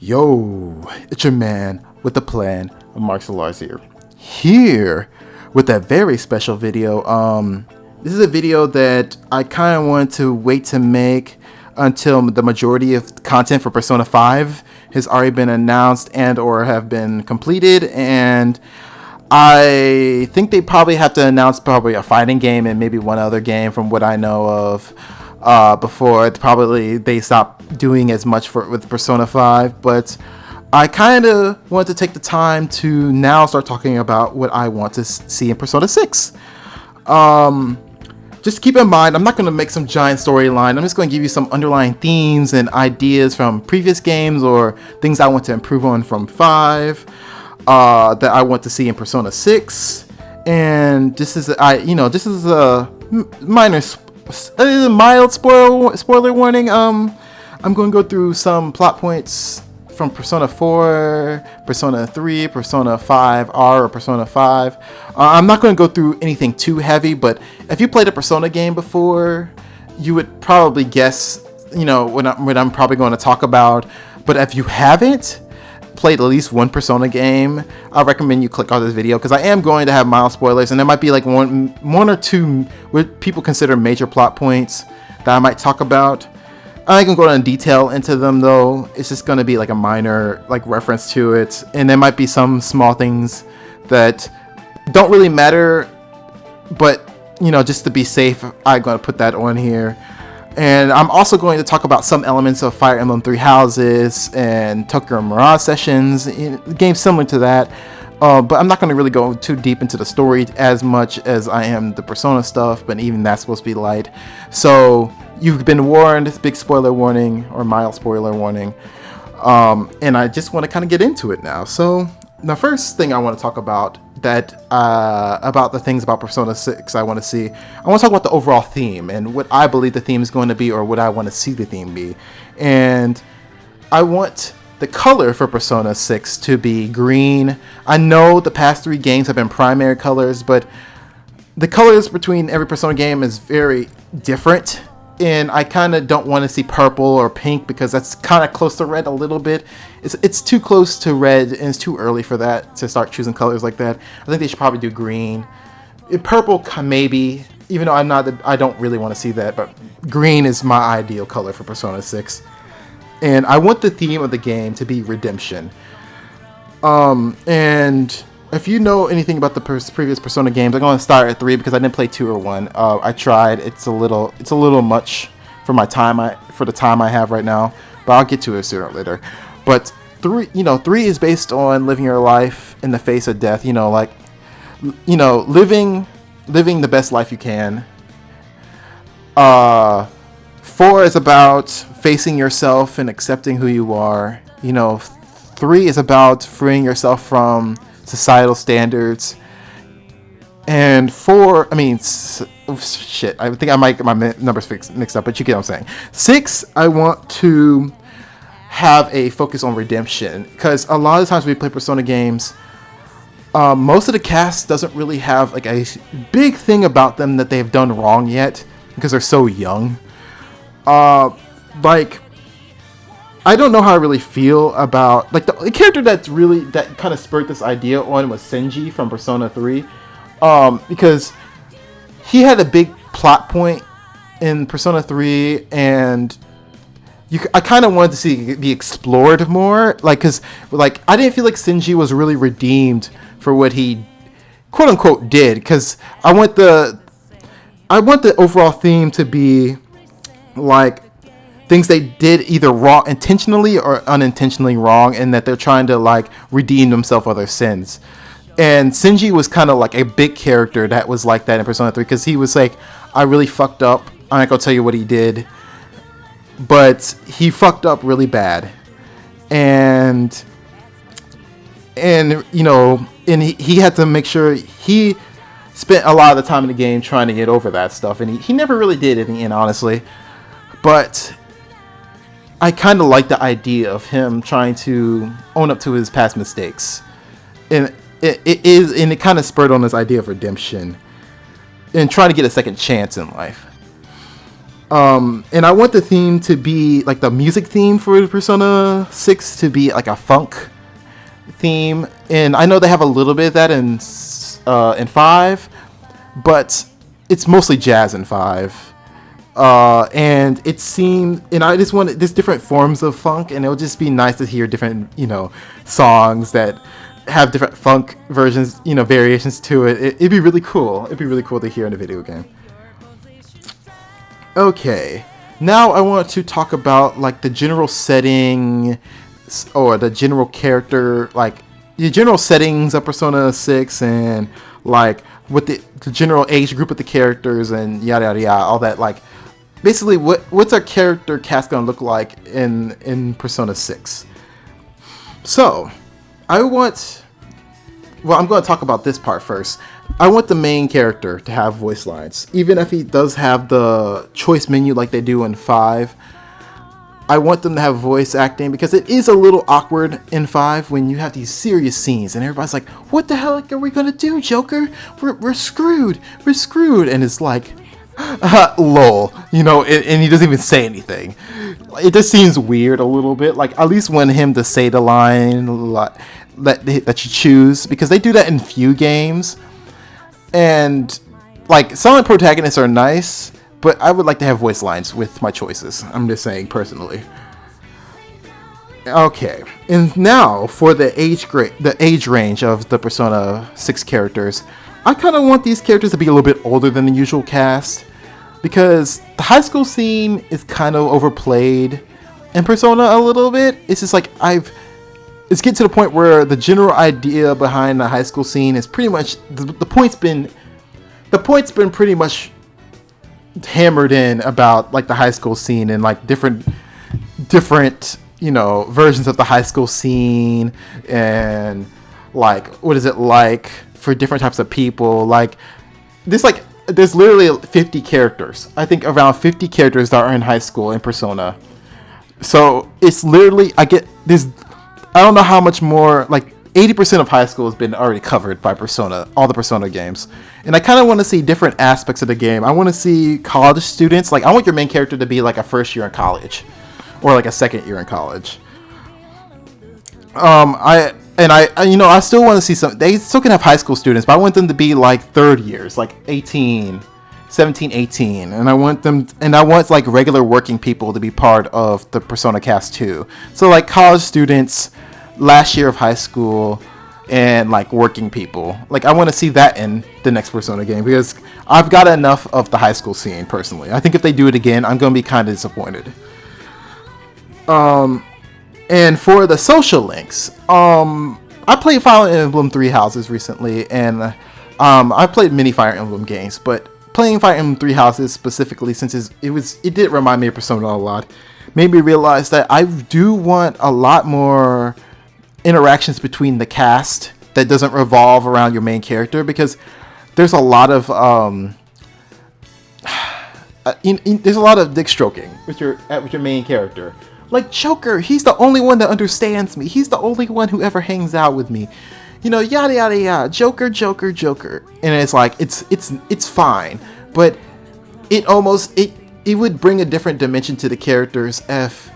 Yo, it's your man with the plan, Martial Arts here with that very special video. This is a video that I kind of wanted to wait to make until the majority of content for Persona 5 has already been announced and or have been completed, and I think they probably have to announce probably a fighting game and maybe one other game from what I know of before probably they stop doing as much with Persona 5. But I kind of want to take the time to now start talking about what I want to see in Persona 6. Just keep in mind, I'm not going to make some giant storyline. I'm just going to give you some underlying themes and ideas from previous games or things I want to improve on from 5 that I want to see in Persona 6. And this is a mild spoiler warning. I'm going to go through some plot points from Persona 4, Persona 3, Persona 5R, or Persona 5. I'm not going to go through anything too heavy, but if you played a Persona game before, you would probably guess, what I'm probably going to talk about. But if you haven't played at least one Persona game, I recommend you click on this video because I am going to have mild spoilers, and there might be like one or two what people consider major plot points that I might talk about. I ain't gonna go into detail into them though. It's just gonna be like a minor reference to it, and there might be some small things that don't really matter, but just to be safe, I'm gonna put that on here. And I'm also going to talk about some elements of Fire Emblem Three Houses and Tokyo Mirage Sessions, games similar to that. But I'm not going to really go too deep into the story as much as I am the Persona stuff, but even that's supposed to be light. So you've been warned, big spoiler warning or mild spoiler warning. And I just want to kind of get into it now. So the first thing I want to talk about about the things about Persona 6 I want to see. I want to talk about the overall theme and what I believe the theme is going to be, or what I want to see the theme be. And I want the color for Persona 6 to be green. I know the past 3 games have been primary colors, but the colors between every Persona game is very different. And I kind of don't want to see purple or pink because that's kind of close to red a little bit. It's too close to red, and it's too early for that to start choosing colors like that. I think they should probably do green. Purple maybe, even though I don't really want to see that, but green is my ideal color for Persona 6. And I want the theme of the game to be redemption. And if you know anything about the previous Persona games, I'm going to start at 3 because I didn't play 2 or 1. I tried. It's a little much for my time. For the time I have right now, but I'll get to it sooner or later. But 3 is based on living your life in the face of death. Living the best life you can. 4 is about facing yourself and accepting who you are. 3 is about freeing yourself from societal standards. And 4, I think I might get my numbers mixed up, but you get what I'm saying. 6, I want to have a focus on redemption, because a lot of times we play Persona games, most of the cast doesn't really have a big thing about them that they've done wrong yet because they're so young. I don't know how I really feel about the character that kind of spurred this idea on was Senji from Persona 3, because he had a big plot point in Persona 3, and I kind of wanted to see it be explored more, because I didn't feel like Senji was really redeemed for what he quote unquote did, because I want the overall theme to be things they did either wrong, intentionally or unintentionally wrong, and that they're trying to redeem themselves of their sins. And Senji was kind of a big character that was like that in Persona 3, because he was I really fucked up. I'm not gonna tell you what he did, but he fucked up really bad, and he had to make sure he spent a lot of the time in the game trying to get over that stuff, and he never really did in the end, honestly. But I kind of like the idea of him trying to own up to his past mistakes, and it kind of spurred on this idea of redemption and trying to get a second chance in life. And I want the theme to be like the music theme for Persona 6 to be like a funk theme. And I know they have a little bit of that in 5, but it's mostly jazz in 5. And it seemed, and I just wanted there's different forms of funk, and it'll just be nice to hear different, songs that have different funk versions, variations to it. It'd be really cool. It'd be really cool to hear in a video game. Okay, now I want to talk about like the general setting or the general character, like the general settings of Persona 6 and like what the general age group of the characters and yada yada yada, all that. Like basically what's our character cast gonna look like in Persona 6. So I'm going to talk about this part first. I want the main character to have voice lines. Even if he does have the choice menu like they do in 5, I want them to have voice acting because it is a little awkward in 5 when you have these serious scenes and everybody's like, what the hell are we going to do, Joker? We're screwed. We're screwed. And it's like, lol, and he doesn't even say anything. It just seems weird a little bit. Like, at least want him to say the line that you choose, because they do that in few games. And like some protagonists are nice, but I would like to have voice lines with my choices. I'm just saying personally. Okay, and now for the age range of the Persona 6 characters, I kind of want these characters to be a little bit older than the usual cast, because the high school scene is kind of overplayed in Persona a little bit. It's just like it's getting to the point where the general idea behind the high school scene is pretty much the point's been pretty much hammered in about like the high school scene and like different versions of the high school scene, and like what is it like for different types of people. Like there's literally 50 characters. I think around 50 characters that are in high school in Persona. So it's literally I don't know how much more, like 80% of high school has been already covered by Persona, all the Persona games. And I kind of want to see different aspects of the game. I want to see college students. Like, I want your main character to be like a first year in college or like a second year in college. I still want to see they still can have high school students, but I want them to be like third years, like 17, 18, and I want like regular working people to be part of the Persona cast too. So like college students, last year of high school, and like working people. Like I want to see that in the next Persona game, because I've got enough of the high school scene personally. I think if they do it again, I'm going to be kind of disappointed. And for the social links, I played Fire Emblem Three Houses recently, and I played many Fire Emblem games, but playing Fire Emblem Three Houses specifically, since it did remind me of Persona a lot, made me realize that I do want a lot more interactions between the cast that doesn't revolve around your main character, because there's a lot of there's a lot of dick stroking with your main character. Like Joker, he's the only one that understands me. He's the only one who ever hangs out with me. Yada yada yada. Joker. And it's like it's fine, but it would bring a different dimension to the characters if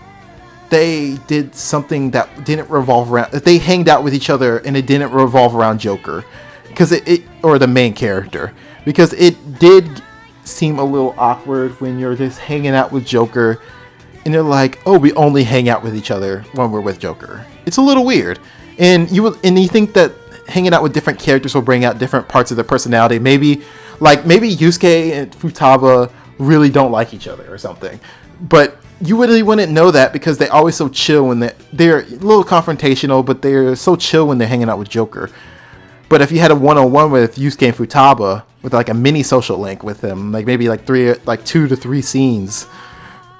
they did something that didn't revolve around. If they hanged out with each other and it didn't revolve around Joker, because or the main character, because it did seem a little awkward when you're just hanging out with Joker and you're like, oh, we only hang out with each other when we're with Joker. It's a little weird. And you think that hanging out with different characters will bring out different parts of their personality. Maybe Yusuke and Futaba really don't like each other or something. But you really wouldn't know that, because they're always so chill when they're a little confrontational, but they're so chill when they're hanging out with Joker. But if you had a one-on-one with Yusuke and Futaba with like a mini social link with them, like maybe like 2 to 3 scenes,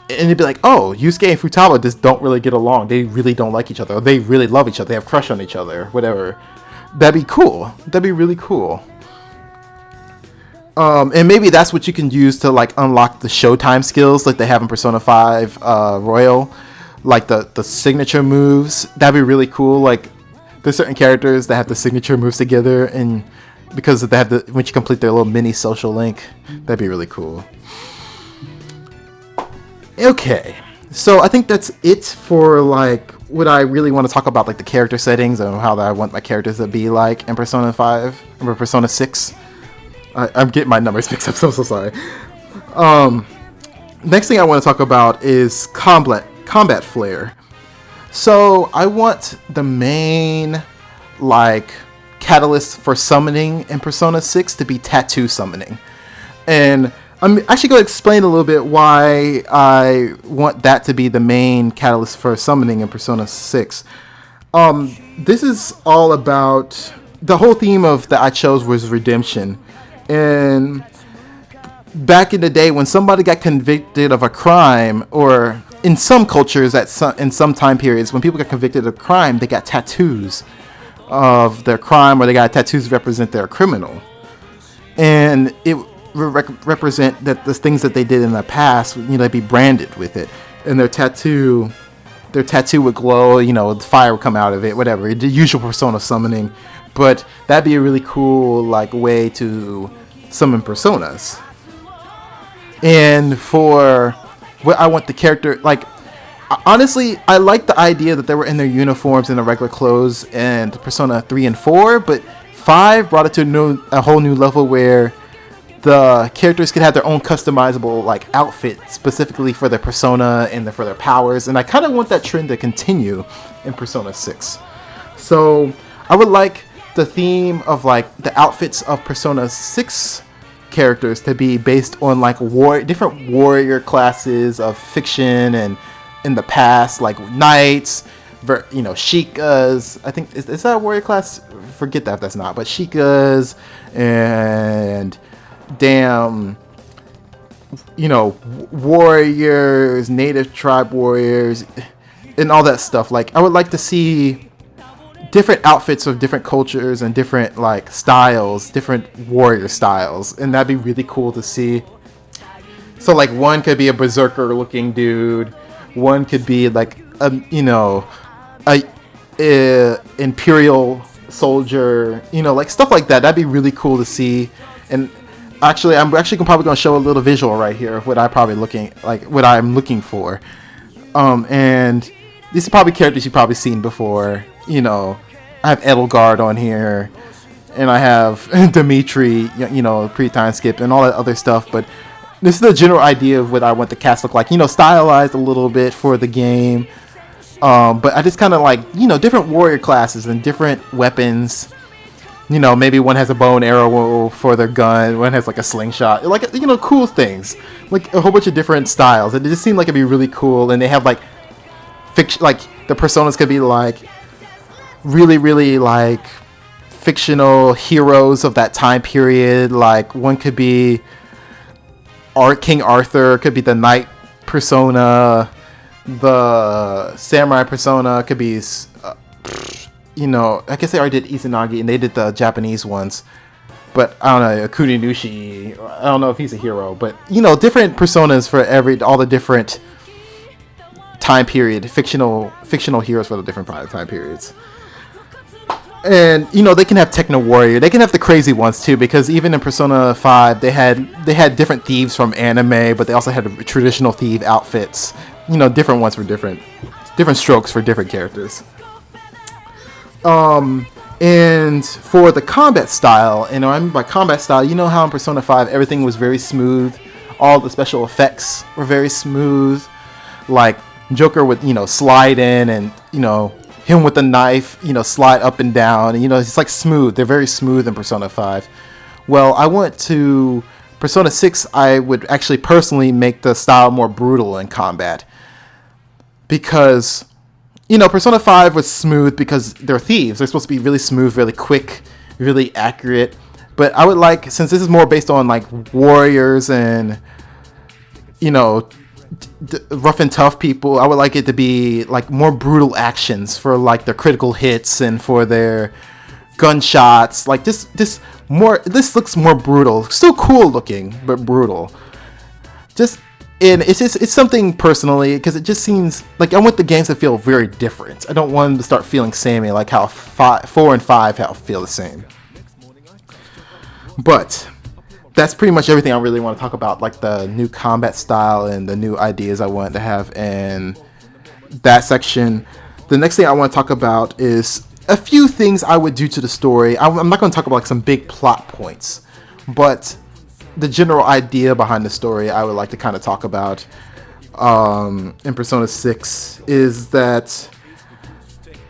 and you'd be like, oh, Yusuke and Futaba just don't really get along. They really don't like each other. Or they really love each other. They have a crush on each other. Whatever. That'd be cool. That'd be really cool. And maybe that's what you can use to like unlock the Showtime skills like they have in Persona 5 Royal. Like the signature moves. That'd be really cool. Like there's certain characters that have the signature moves together, and because they have when you complete their little mini social link, that'd be really cool. Okay, so I think that's it for like what I really want to talk about, like the character settings and how that I want my characters to be like in Persona 5 or Persona 6. I'm getting my numbers mixed up, so I'm so sorry. Next thing I want to talk about is combat flair. So I want the main like catalyst for summoning in Persona 6 to be tattoo summoning. And I'm actually going to explain a little bit why I want that to be the main catalyst for summoning in Persona 6. This is all about, the whole theme of that I chose was redemption. And back in the day when somebody got convicted of a crime, or in some cultures in some time periods, when people got convicted of a crime, they got tattoos of their crime, or they got tattoos to represent their criminal. And it represent that the things that they did in the past, they'd be branded with it, and their tattoo would glow, the fire would come out of it, whatever, the usual Persona summoning. But that'd be a really cool like way to summon personas. And for what I want the character, like, honestly, I like the idea that they were in their uniforms and their regular clothes and Persona 3 and 4, but 5 brought it to a whole new level where the characters could have their own customizable like outfit specifically for their persona and for their powers, and I kind of want that trend to continue in Persona 6. So I would like the theme of like the outfits of Persona 6 characters to be based on like different warrior classes of fiction and in the past, like knights, shikas. I think is that a warrior class? Forget that if that's not, but shikas and warriors, native tribe warriors, and all that stuff. Like, I would like to see different outfits of different cultures and different like styles, different warrior styles, and that'd be really cool to see. So like one could be a berserker looking dude, one could be like a imperial soldier, like stuff like that. That'd be really cool to see. And actually, I'm probably going to show a little visual right here of what what I'm looking for. And these are probably characters you've probably seen before. I have Edelgard on here, and I have Dimitri, pre-time skip, and all that other stuff. But this is the general idea of what I want the cast to look like. Stylized a little bit for the game. But I just kind of like, different warrior classes and different weapons. Maybe one has a bow and arrow for their gun, one has like a slingshot, like, cool things, like a whole bunch of different styles. It just seemed like it'd be really cool. And they have like fiction, like the personas could be like really, really like fictional heroes of that time period. Like one could be King Arthur, could be the knight persona, the samurai persona could be I guess they already did Izanagi and they did the Japanese ones, but I don't know, Kuninushi, I don't know if he's a hero, but different personas for all the different time period, fictional heroes for the different time periods. And they can have Techno Warrior, they can have the crazy ones too, because even in Persona 5 they had different thieves from anime, but they also had traditional thief outfits, different ones for different strokes for different characters. And for the combat style, I mean by combat style, how in Persona 5 everything was very smooth, all the special effects were very smooth, like Joker would slide in and him with the knife slide up and down, and it's like smooth. They're very smooth in Persona 5. Well, I want to Persona 6, I would actually personally make the style more brutal in combat, because Persona 5 was smooth because they're thieves. They're supposed to be really smooth, really quick, really accurate. But I would like, since this is more based on like warriors and rough and tough people, I would like it to be like more brutal actions for like their critical hits and for their gunshots. Like this looks more brutal. Still cool looking, but brutal. And it's something personally, because it just seems like I want the games to feel very different. I don't want them to start feeling samey, like how 4 and 5 feel the same. But that's pretty much everything I really want to talk about, like the new combat style and the new ideas I wanted to have in that section. The next thing I want to talk about is a few things I would do to the story. I'm not going to talk about like some big plot points, but the general idea behind the story I would like to kind of talk about in Persona 6 is that,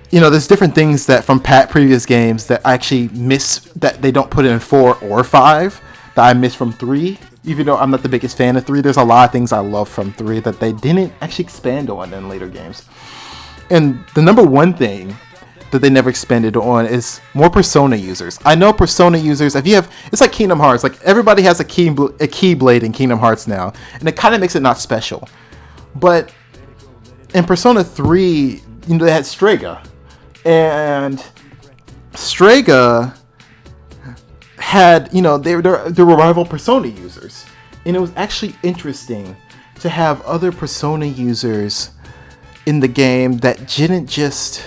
you know, there's different things that from previous games that I actually miss that they don't put in 4 or 5 that I miss from 3. Even though I'm not the biggest fan of 3, there's a lot of things I love from 3 that they didn't actually expand on in later games. And the number one thing that they never expanded on is more Persona users. I know Persona users, if you have, it's like Kingdom Hearts, like everybody has a Keyblade in Kingdom Hearts now, and it kind of makes it not special. But in Persona 3, you know, they had Strega, and Strega had, you know, they were rival Persona users, and it was actually interesting to have other Persona users in the game that didn't just,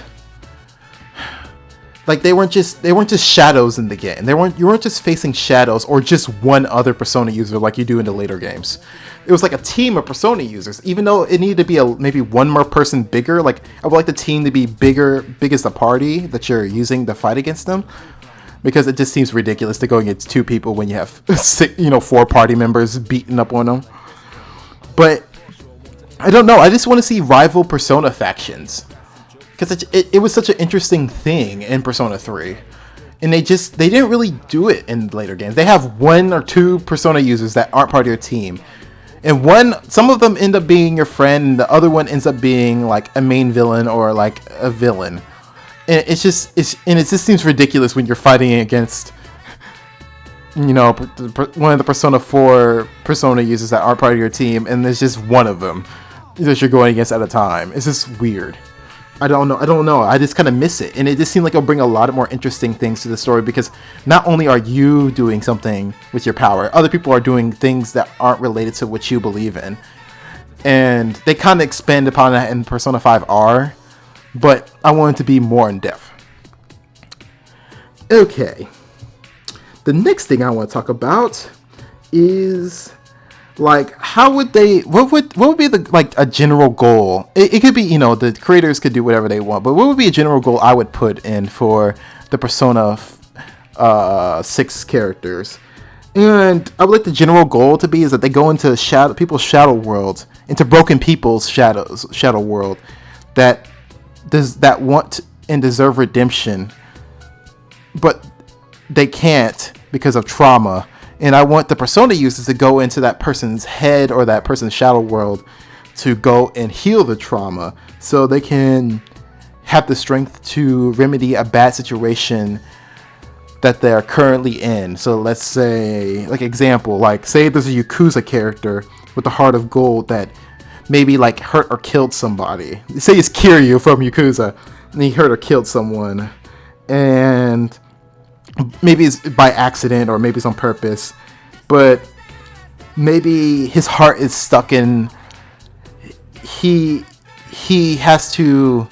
like, they weren't just shadows in the game. You weren't just facing shadows or just one other Persona user like you do in the later games. It was like a team of Persona users, even though it needed to be maybe one more person bigger. Like, I would like the team to be big as the party that you're using to fight against them, because it just seems ridiculous to go against 2 people when you have 4 party members beating up on them. But I don't know. I just want to see rival Persona factions, because it was such an interesting thing in Persona 3, and they didn't really do it in later games. They have 1 or 2 Persona users that aren't part of your team, and some of them end up being your friend, and the other one ends up being like a main villain or like a villain. And it just seems ridiculous when you're fighting against, you know, one of the Persona 4 Persona users that aren't part of your team, and there's just one of them that you're going against at a time. It's just weird. I don't know. I just kind of miss it. And it just seemed like it'll bring a lot of more interesting things to the story, because not only are you doing something with your power, other people are doing things that aren't related to what you believe in. And they kind of expand upon that in Persona 5R, but I want it to be more in depth. Okay. The next thing I want to talk about is, like, what would be the, like, a general goal? It could be, you know, the creators could do whatever they want, but what would be a general goal I would put in for the Persona 6 characters? And I would like the general goal to be is that they go into people's shadow world, into broken people's shadow world, that want and deserve redemption, but they can't because of trauma. And I want the Persona users to go into that person's head or that person's shadow world to go and heal the trauma, so they can have the strength to remedy a bad situation that they're currently in. So let's say, like, example, like, say there's a Yakuza character with a heart of gold that maybe, like, hurt or killed somebody. Say it's Kiryu from Yakuza, and he hurt or killed someone, and maybe it's by accident or maybe it's on purpose, but maybe his heart is stuck in, he has to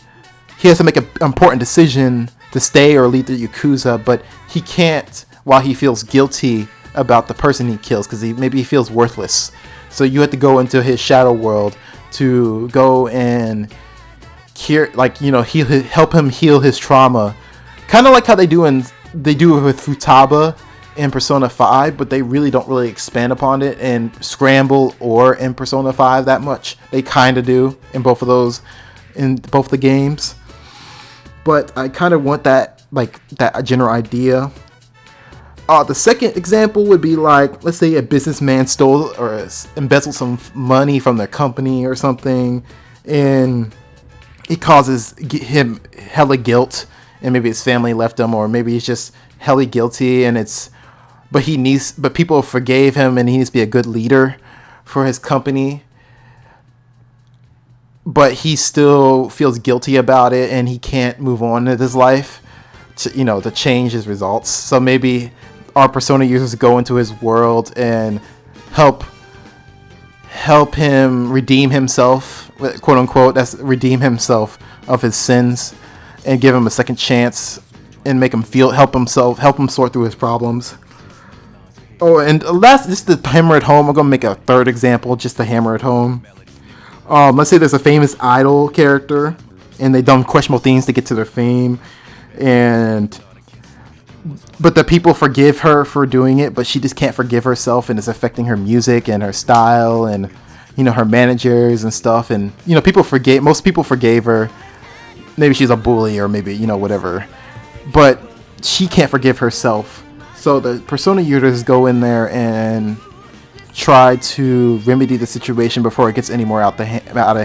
make an important decision to stay or leave the Yakuza, but he can't while he feels guilty about the person he kills, because maybe he feels worthless. So you have to go into his shadow world to go and help him heal his trauma, kind of like how they do it with Futaba in Persona 5, but they really don't expand upon it in Scramble or in Persona 5 that much. They kind of do in both the games, but I kind of want that general idea. The second example would be, like, let's say a businessman stole or embezzled some money from their company or something, and it causes him hella guilt, and maybe his family left him, or maybe he's just hella guilty, but people forgave him, and he needs to be a good leader for his company, but he still feels guilty about it, and he can't move on with his life to change his results. So maybe our Persona users go into his world and help him redeem himself, quote unquote. That's redeem himself of his sins, and give him a second chance, and make him help him sort through his problems. Oh, and last, just to hammer it home, I'm gonna make a third example just to hammer it home. Let's say there's a famous idol character, and they've done questionable things to get to their fame, but the people forgive her for doing it, but she just can't forgive herself, and it's affecting her music and her style, and her managers and stuff, and most people forgave her. Maybe she's a bully, or maybe whatever, but she can't forgive herself. So the persona users go in there and try to remedy the situation before it gets any more out of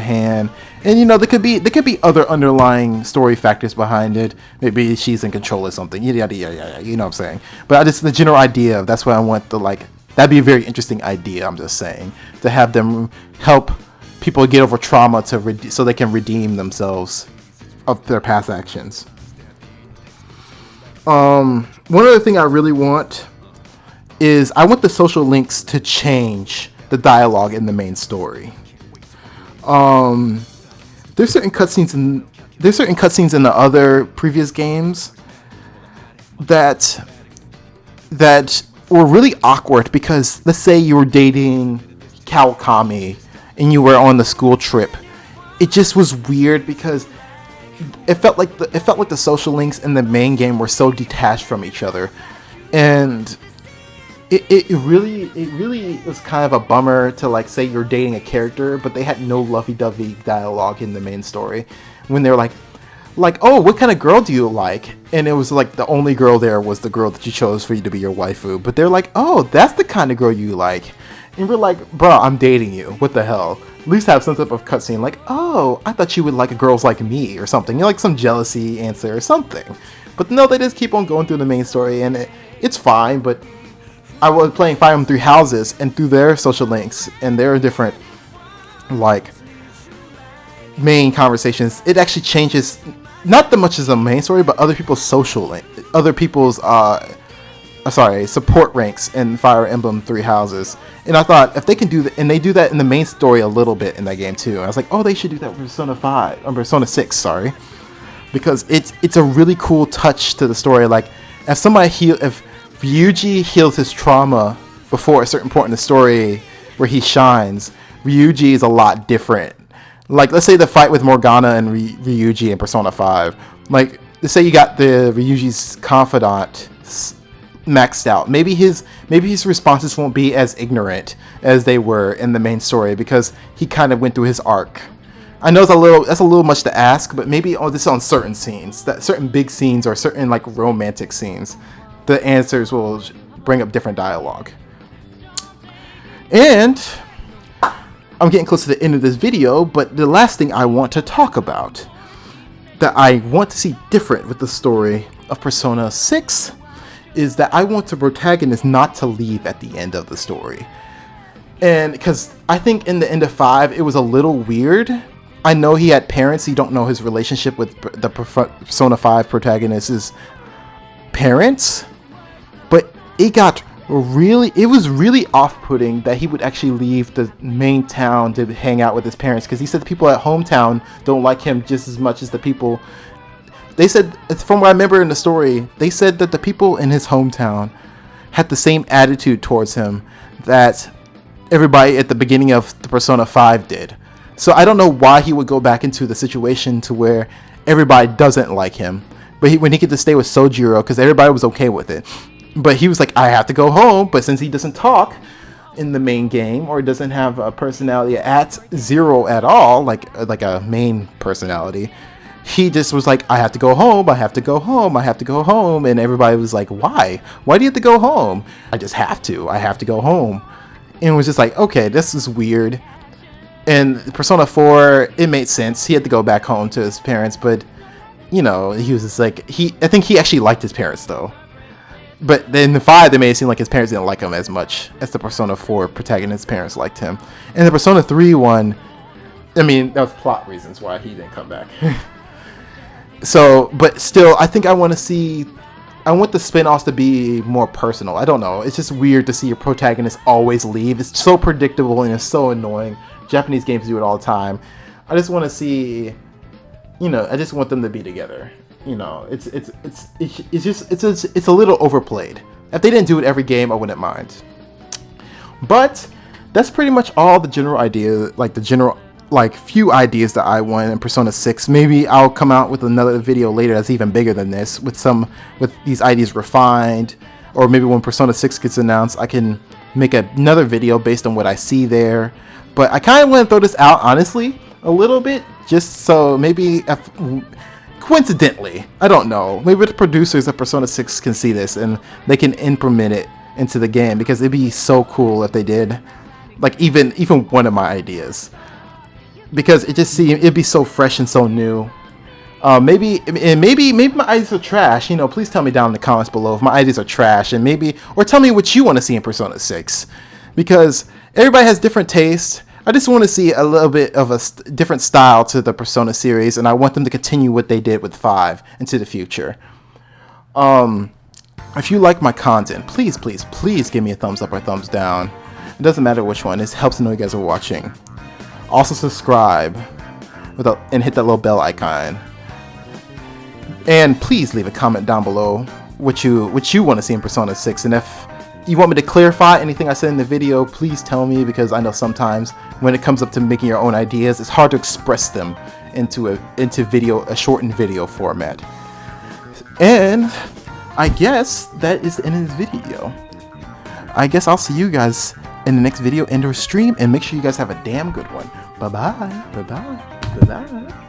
hand. And there could be other underlying story factors behind it. Maybe she's in control of something. Yada yada yada. You know what I'm saying? But just the general idea of that's why I want that'd be a very interesting idea. I'm just saying, to have them help people get over trauma so they can redeem themselves of their past actions. One other thing I really want is I want the social links to change the dialogue in the main story. There's certain cutscenes in the other previous games that were really awkward, because let's say you were dating Kawakami and you were on the school trip. It just was weird because it felt like the social links in the main game were so detached from each other, and it really was kind of a bummer to say you're dating a character, but they had no lovey-dovey dialogue in the main story. When they're like, oh, what kind of girl do you like? And it was the only girl there was the girl that you chose for you to be your waifu. But they're like, oh, that's the kind of girl you like. And we're like, bro, I'm dating you. What the hell? At least have some type of cutscene oh, I thought you would like girls like me or something. Some jealousy answer or something. But no, they just keep on going through the main story, and it's fine. But I was playing Fire Emblem Three Houses, and through their social links and their different main conversations, it actually changes not that much as the main story, but other people's support ranks in Fire Emblem Three Houses. And I thought if they can do that, and they do that in the main story a little bit in that game too. I was like, oh, they should do that with Persona 6, sorry, because it's a really cool touch to the story. If Ryuji heals his trauma before a certain point in the story where he shines, Ryuji is a lot different. Let's say the fight with Morgana and Ryuji in Persona 5. Let's say you got the Ryuji's confidant maxed out. Maybe his responses won't be as ignorant as they were in the main story, because he kind of went through his arc. I know that's a little much to ask, but maybe this on certain scenes, that certain big scenes or certain romantic scenes, the answers will bring up different dialogue. And I'm getting close to the end of this video, but the last thing I want to talk about that I want to see different with the story of Persona 6 is that I want the protagonist not to leave at the end of the story. And because I think in the end of 5, it was a little weird. I know he had parents. You don't know his relationship with the Persona 5 protagonist's parents. But it was really off-putting that he would actually leave the main town to hang out with his parents, because he said the people at hometown don't like him just as much as the people. They said, from what I remember in the story, they said that the people in his hometown had the same attitude towards him that everybody at the beginning of the Persona 5 did. So I don't know why he would go back into the situation to where everybody doesn't like him. But when he get to stay with Sojiro, because everybody was okay with it. But he was like, I have to go home. But since he doesn't talk in the main game, or doesn't have a personality at 0 at all, like a main personality, he just was like, I have to go home, I have to go home, I have to go home. And everybody was like, why? Why do you have to go home? I just have to. I have to go home. And it was just like, okay, this is weird. And Persona 4, it made sense. He had to go back home to his parents, but, he was just like, I think he actually liked his parents, though. But in the 5, they made it seem like his parents didn't like him as much as the Persona 4 protagonist's parents liked him. And the Persona 3 one, that was plot reasons why he didn't come back. So, but still, I think I want the spin-offs to be more personal. I don't know. It's just weird to see your protagonist always leave. It's so predictable and it's so annoying. Japanese games do it all the time. I just want to see, I just want them to be together. It's a little overplayed. If they didn't do it every game, I wouldn't mind. But that's pretty much all the general idea, like the general, like few ideas that I want in Persona 6. Maybe I'll come out with another video later that's even bigger than this, with these ideas refined, or maybe when Persona 6 gets announced, I can make another video based on what I see there. But I kind of want to throw this out, honestly, a little bit, just so maybe coincidentally, I don't know, maybe the producers of Persona 6 can see this and they can implement it into the game, because it'd be so cool if they did, like even one of my ideas, because it just seemed it'd be so fresh and so new. Maybe my ideas are trash. You know, please tell me down in the comments below if my ideas are trash, and or tell me what you want to see in Persona 6, because everybody has different tastes. I just want to see a little bit of a different style to the Persona series, and I want them to continue what they did with 5 into the future. If you like my content, please give me a thumbs up or thumbs down. It doesn't matter which one. It helps to know you guys are watching. Also subscribe and hit that little bell icon. And please leave a comment down below what you want to see in Persona 6, and if you want me to clarify anything I said in the video, please tell me, because I know sometimes when it comes up to making your own ideas, it's hard to express them into a shortened video format. And I guess that is the end of this video. I guess I'll see you guys in the next video and or stream, and make sure you guys have a damn good one. Bye bye. Bye bye. Bye bye.